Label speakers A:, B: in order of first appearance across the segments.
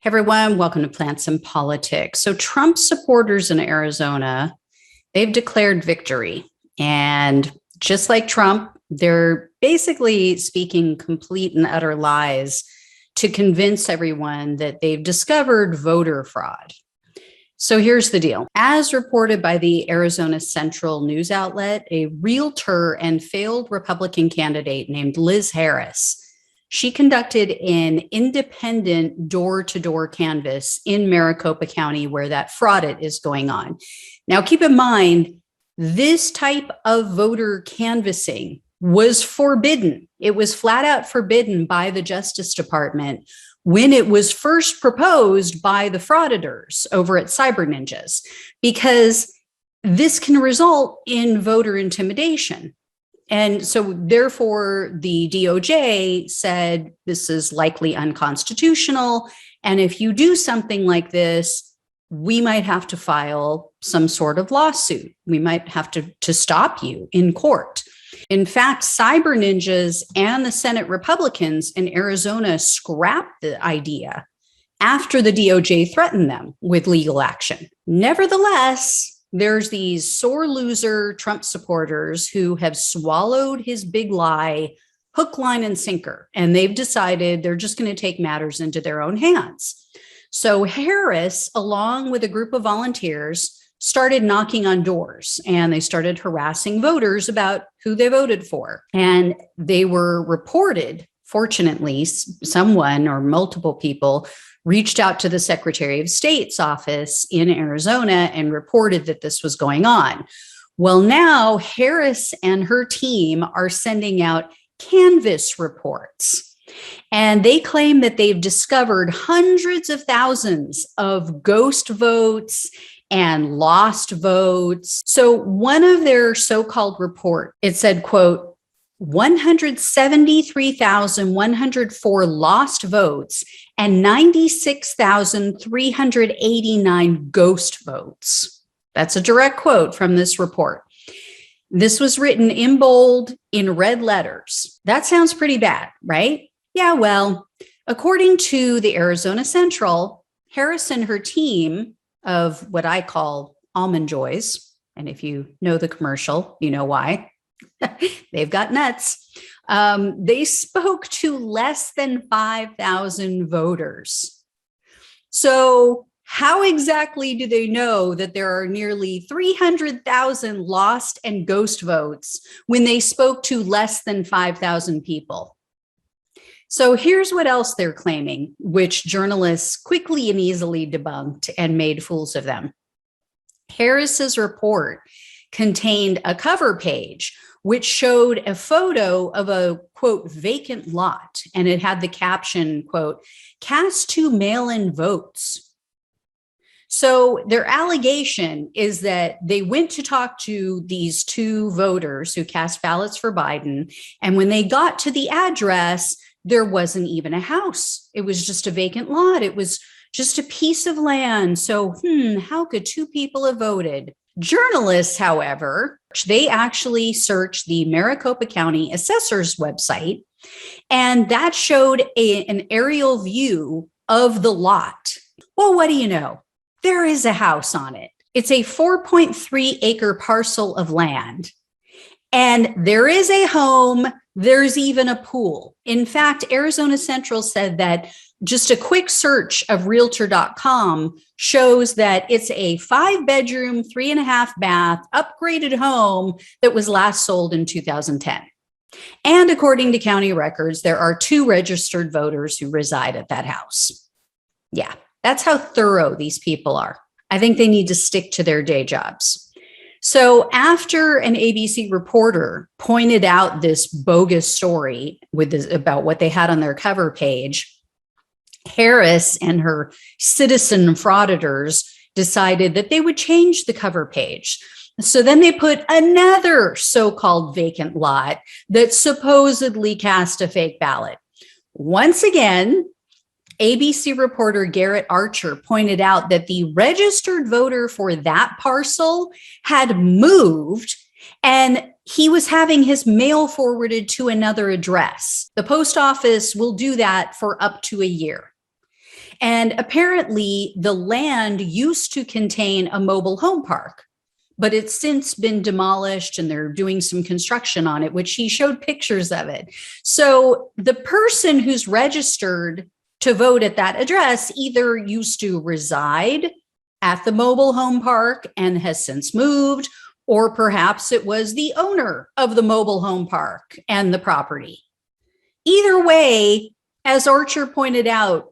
A: Hey everyone, welcome to Plants and Politics. So Trump supporters in Arizona, they've declared victory. And just like Trump, they're basically speaking complete and utter lies to convince everyone that they've discovered voter fraud. So here's the deal. As reported by the Arizona Central news outlet, a realtor and failed Republican candidate named Liz Harris, she conducted an independent door-to-door canvass in Maricopa County where that fraud is going on. Now, keep in mind, this type of voter canvassing was forbidden. It was flat out forbidden by the Justice Department when it was first proposed by the frauditors over at Cyber Ninjas, because this can result in voter intimidation. And so therefore, the DOJ said this is likely unconstitutional. And if you do something like this, we might have to file some sort of lawsuit. We might have to stop you in court. In fact, Cyber Ninjas and the Senate Republicans in Arizona scrapped the idea after the DOJ threatened them with legal action. Nevertheless, there's these sore loser Trump supporters who have swallowed his big lie, hook, line, and sinker, and they've decided they're just going to take matters into their own hands. So Harris, along with a group of volunteers, started knocking on doors, and they started harassing voters about who they voted for. And they were reported, fortunately, someone or multiple people reached out to the Secretary of State's office in Arizona and reported that this was going on. Well, now Harris and her team are sending out canvass reports, and they claim that they've discovered hundreds of thousands of ghost votes and lost votes. So one of their so-called report, it said, quote, 173,104 lost votes and 96,389 ghost votes. That's a direct quote from this report. This was written in bold in red letters. That sounds pretty bad, right? Yeah, well, according to the Arizona Central, Harris and her team of what I call almond joys, and if you know the commercial, you know why. They've got nuts. They spoke to less than 5,000 voters. So how exactly do they know that there are nearly 300,000 lost and ghost votes when they spoke to less than 5,000 people? So here's what else they're claiming, which journalists quickly and easily debunked and made fools of them. Harris's report contained a cover page which showed a photo of a, quote, vacant lot. And it had the caption, quote, cast 2 mail-in votes. So their allegation is that they went to talk to these 2 voters who cast ballots for Biden. And when they got to the address, there wasn't even a house. It was just a vacant lot. It was just a piece of land. So, how could 2 people have voted? Journalists, however, they actually searched the Maricopa County assessor's website, and that showed an aerial view of the lot. Well, what do you know? There is a house on it. It's a 4.3 acre parcel of land, and there is a home. There's even a pool. In fact, Arizona Central said that just a quick search of realtor.com shows that it's a 5-bedroom, 3.5 bath, upgraded home that was last sold in 2010. And according to county records, there are 2 registered voters who reside at that house. Yeah, that's how thorough these people are. I think they need to stick to their day jobs. So after an ABC reporter pointed out this bogus story about what they had on their cover page, Harris and her citizen frauditors decided that they would change the cover page. So then they put another so-called vacant lot that supposedly cast a fake ballot. Once again, ABC reporter Garrett Archer pointed out that the registered voter for that parcel had moved and he was having his mail forwarded to another address. The post office will do that for up to a year. And apparently the land used to contain a mobile home park, but it's since been demolished and they're doing some construction on it, which he showed pictures of it. So the person who's registered to vote at that address either used to reside at the mobile home park and has since moved, or perhaps it was the owner of the mobile home park and the property. Either way, as Archer pointed out,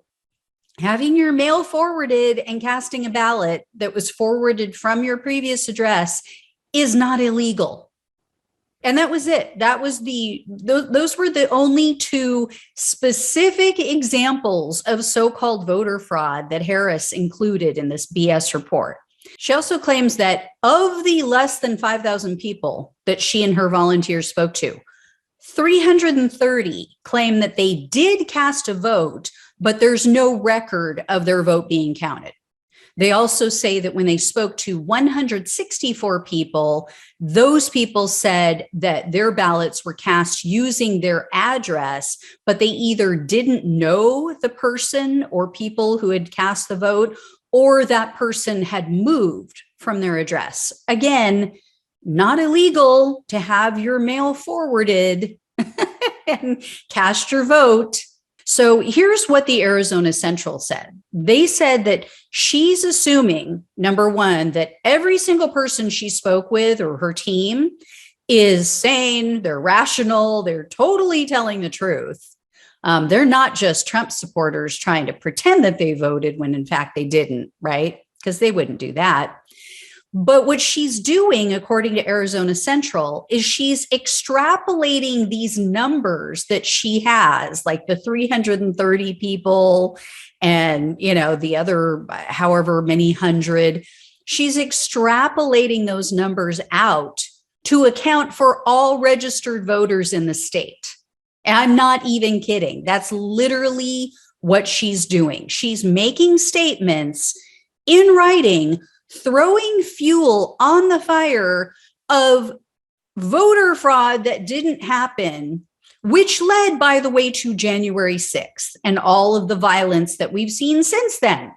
A: having your mail forwarded and casting a ballot that was forwarded from your previous address is not illegal. And that was it. Those were the only two specific examples of so-called voter fraud that Harris included in this BS report. She also claims that of the less than 5,000 people that she and her volunteers spoke to, 330 claim that they did cast a vote, but there's no record of their vote being counted. They also say that when they spoke to 164 people, those people said that their ballots were cast using their address, but they either didn't know the person or people who had cast the vote, or that person had moved from their address. Again, not illegal to have your mail forwarded and cast your vote. So here's what the Arizona Central said. They said that she's assuming, number one, that every single person she spoke with or her team is sane, they're rational, they're totally telling the truth. They're not just Trump supporters trying to pretend that they voted when in fact they didn't, right? Because they wouldn't do that. But what she's doing, according to Arizona Central, is she's extrapolating these numbers that she has, like the 330 people and, the other however many hundred. She's extrapolating those numbers out to account for all registered voters in the state. And I'm not even kidding. That's literally what she's doing. She's making statements in writing, throwing fuel on the fire of voter fraud that didn't happen, which led, by the way, to January 6th and all of the violence that we've seen since then.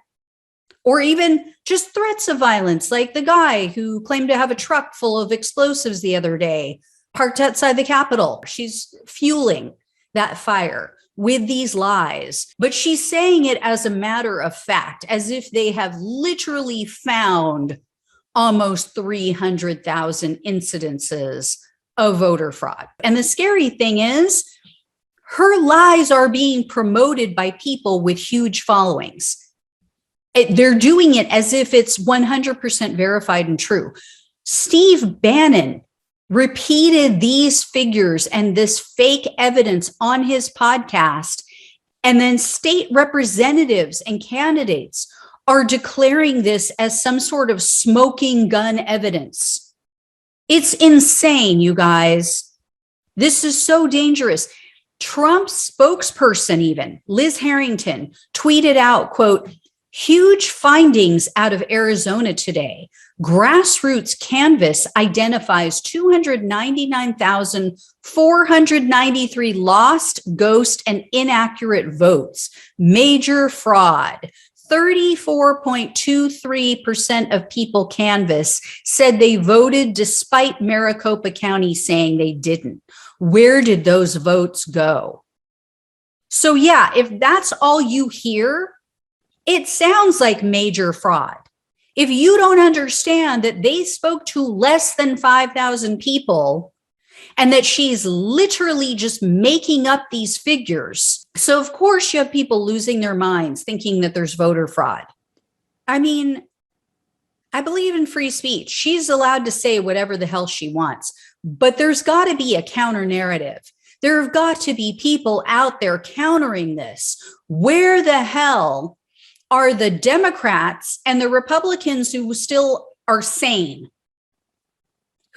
A: Or even just threats of violence, like the guy who claimed to have a truck full of explosives the other day, parked outside the Capitol. She's fueling that fire with these lies, but she's saying it as a matter of fact, as if they have literally found almost 300,000 incidences of voter fraud. And the scary thing is, her lies are being promoted by people with huge followings. They're doing it as if it's 100% verified and true. Steve Bannon repeated these figures and this fake evidence on his podcast, and then state representatives and candidates are declaring this as some sort of smoking gun evidence. It's insane, you guys. This is so dangerous. Trump's spokesperson, even Liz Harrington, tweeted out, quote, "Huge findings out of Arizona today. Grassroots canvass identifies 299,493 lost, ghost, and inaccurate votes. Major fraud. 34.23% of people canvassed said they voted despite Maricopa County saying they didn't. Where did those votes go?" So yeah, if that's all you hear, it sounds like major fraud. If you don't understand that they spoke to less than 5,000 people and that she's literally just making up these figures. So of course you have people losing their minds thinking that there's voter fraud. I mean, I believe in free speech. She's allowed to say whatever the hell she wants, but there's got to be a counter narrative. There have got to be people out there countering this. Where the hell are the Democrats and the Republicans who still are sane?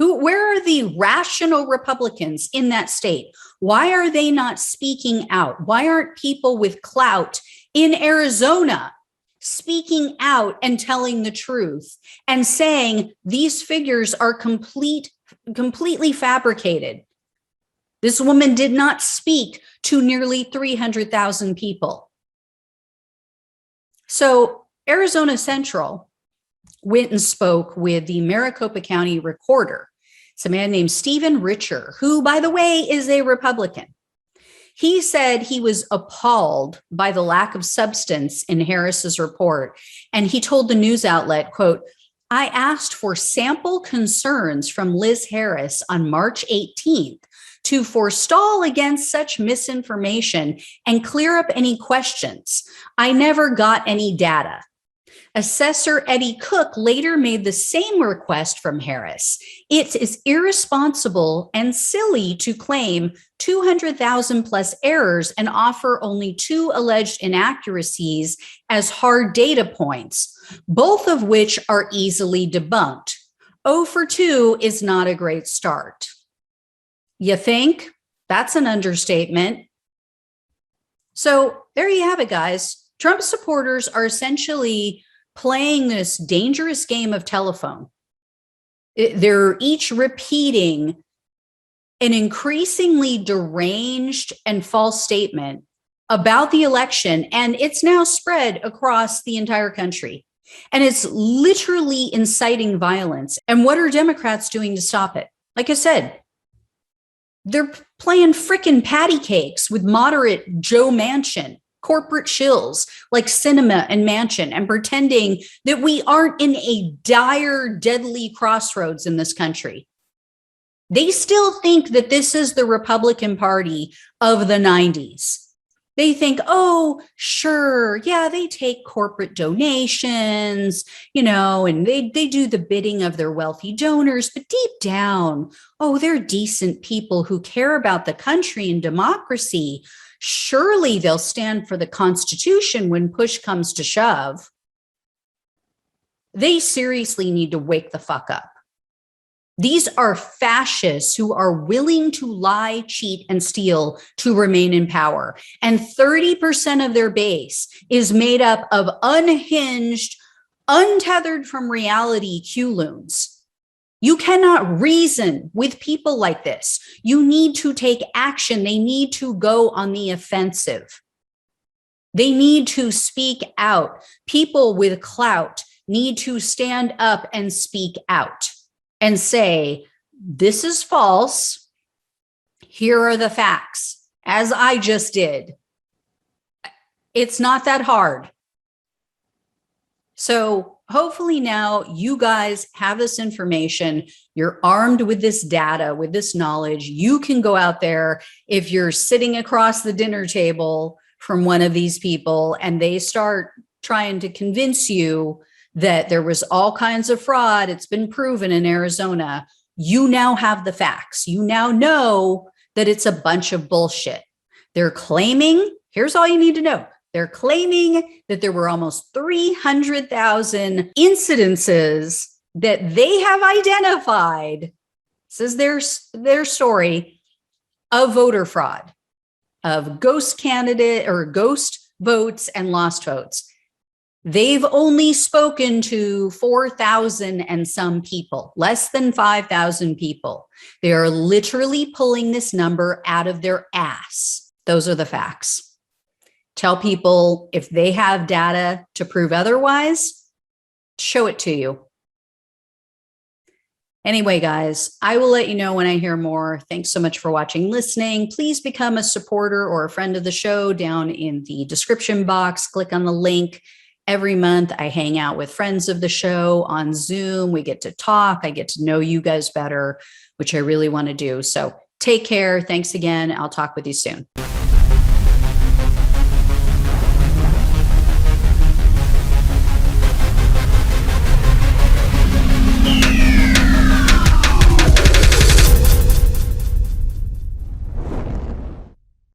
A: Where are the rational Republicans in that state? Why are they not speaking out? Why aren't people with clout in Arizona speaking out and telling the truth and saying these figures are completely fabricated? This woman did not speak to nearly 300,000 people. So Arizona Central went and spoke with the Maricopa County recorder. It's a man named Stephen Richer, who, by the way, is a Republican. He said he was appalled by the lack of substance in Harris's report. And he told the news outlet, quote, "I asked for sample concerns from Liz Harris on March 18th to forestall against such misinformation and clear up any questions. I never got any data." Assessor Eddie Cook later made the same request from Harris. It is irresponsible and silly to claim 200,000 plus errors and offer only 2 alleged inaccuracies as hard data points, both of which are easily debunked. 0 for 2 is not a great start. You think? That's an understatement. So there you have it, guys. Trump supporters are essentially playing this dangerous game of telephone. They're each repeating an increasingly deranged and false statement about the election, and it's now spread across the entire country. And it's literally inciting violence. And what are Democrats doing to stop it? Like I said, they're playing frickin' patty cakes with moderate Joe Manchin, corporate shills like Cinema and Manchin, and pretending that we aren't in a dire, deadly crossroads in this country. They still think that this is the Republican Party of the 90s. They think, oh, sure, yeah, they take corporate donations, and they do the bidding of their wealthy donors, but deep down, oh, they're decent people who care about the country and democracy. Surely they'll stand for the Constitution when push comes to shove. They seriously need to wake the fuck up. These are fascists who are willing to lie, cheat, and steal to remain in power. And 30% of their base is made up of unhinged, untethered from reality Q-loons. You cannot reason with people like this. You need to take action. They need to go on the offensive. They need to speak out. People with clout need to stand up and speak out and say, this is false. Here are the facts, as I just did. It's not that hard. So hopefully now you guys have this information. You're armed with this data, with this knowledge. You can go out there if you're sitting across the dinner table from one of these people and they start trying to convince you that there was all kinds of fraud. It's been proven in Arizona. You now have the facts. You now know that it's a bunch of bullshit. They're claiming, here's all you need to know. They're claiming that there were almost 300,000 incidences that they have identified. This is their story of voter fraud, of ghost candidate or ghost votes and lost votes. They've only spoken to 4,000 and some people, less than 5,000 people. They are literally pulling this number out of their ass. Those are the facts. Tell people if they have data to prove otherwise, show it to you. Anyway, guys, I will let you know when I hear more. Thanks so much for watching, listening. Please become a supporter or a friend of the show down in the description box. Click on the link. Every month, I hang out with friends of the show on Zoom. We get to talk. I get to know you guys better, which I really want to do. So take care. Thanks again. I'll talk with you soon.